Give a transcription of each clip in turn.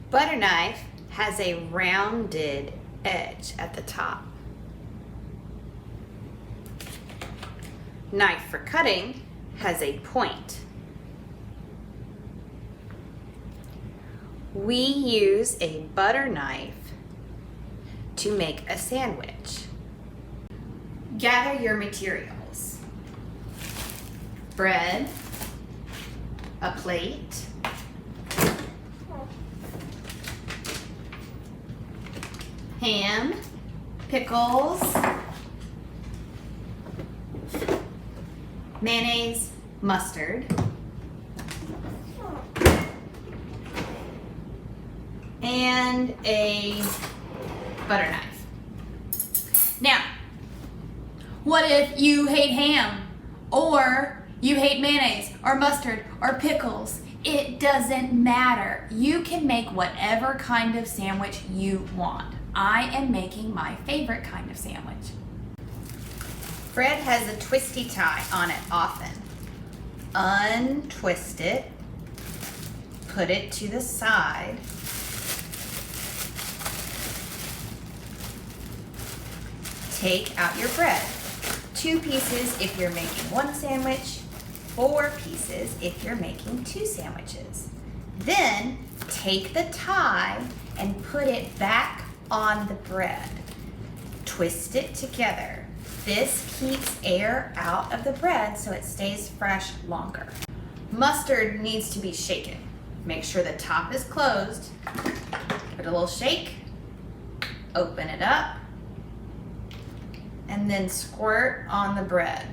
Butter knife has a rounded edge at the top. Knife for cutting has a point. We use a butter knife to make a sandwich. Gather your materials. Bread, a plate, ham, pickles, mayonnaise, mustard, and a butter knife. Now, what if you hate ham, or you hate mayonnaise, or mustard, or pickles? It doesn't matter. You can make whatever kind of sandwich you want. I am making my favorite kind of sandwich. Bread has a twisty tie on it often. Untwist it, put it to the side, take out your bread. 2 pieces if you're making 1 sandwich, 4 pieces if you're making 2 sandwiches. Then take the tie and put it back on the bread. Twist it together. This keeps air out of the bread so it stays fresh longer. Mustard needs to be shaken. Make sure the top is closed. Give it a little shake. Open it up. And then squirt on the bread.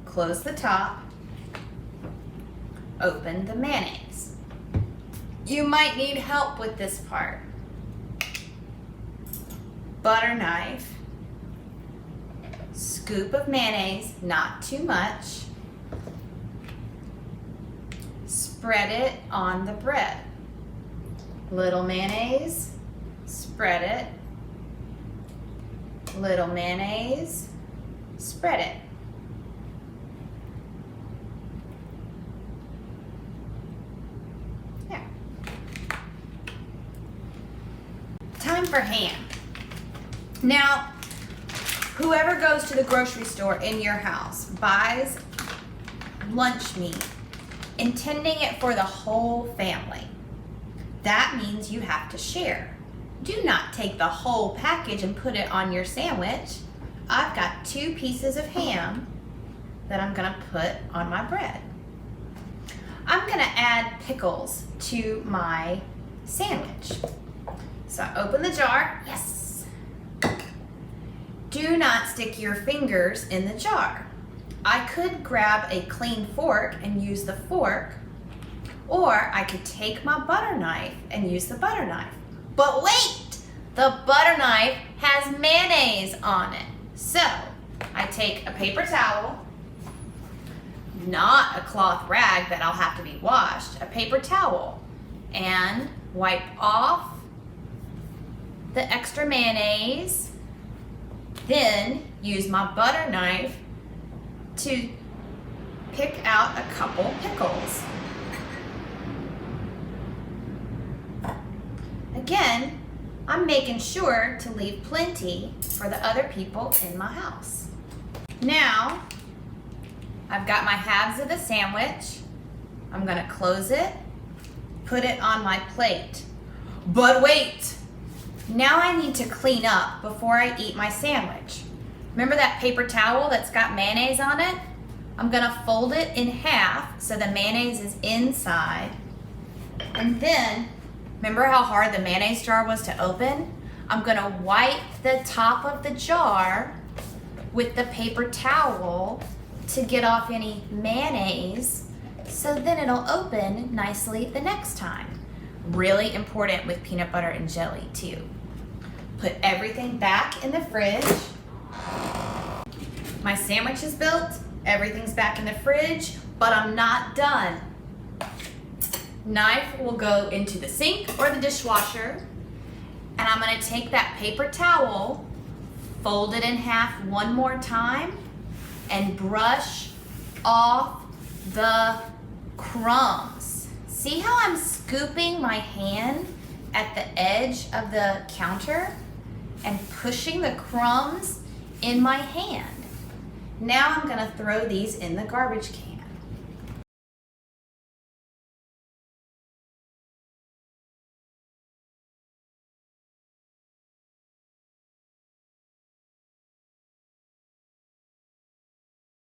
Close the top. Open the mayonnaise. You might need help with this part. Butter knife. Scoop of mayonnaise, not too much. Spread it on the bread. Little mayonnaise, spread it. Little mayonnaise, spread it. There. Time for ham. Now, whoever goes to the grocery store in your house buys lunch meat, intending it for the whole family. That means you have to share. Do not take the whole package and put it on your sandwich. I've got 2 pieces of ham that I'm gonna put on my bread. I'm gonna add pickles to my sandwich. So I open the jar, yes. Do not stick your fingers in the jar. I could grab a clean fork and use the fork, or I could take my butter knife and use the butter knife. But wait, the butter knife has mayonnaise on it. So I take a paper towel, not a cloth rag that I'll have to be washed, a paper towel, and wipe off the extra mayonnaise. Then use my butter knife to pick out a couple pickles. Again, I'm making sure to leave plenty for the other people in my house. Now, I've got my halves of the sandwich. I'm gonna close it, put it on my plate. But wait, now I need to clean up before I eat my sandwich. Remember that paper towel that's got mayonnaise on it? I'm gonna fold it in half so the mayonnaise is inside. And then, remember how hard the mayonnaise jar was to open? I'm gonna wipe the top of the jar with the paper towel to get off any mayonnaise, so then it'll open nicely the next time. Really important with peanut butter and jelly too. Put everything back in the fridge. My sandwich is built, everything's back in the fridge, but I'm not done. Knife will go into the sink or the dishwasher, and I'm gonna take that paper towel, fold it in half one more time, and brush off the crumbs. See how I'm scooping my hand at the edge of the counter and pushing the crumbs in my hand. Now I'm gonna throw these in the garbage can.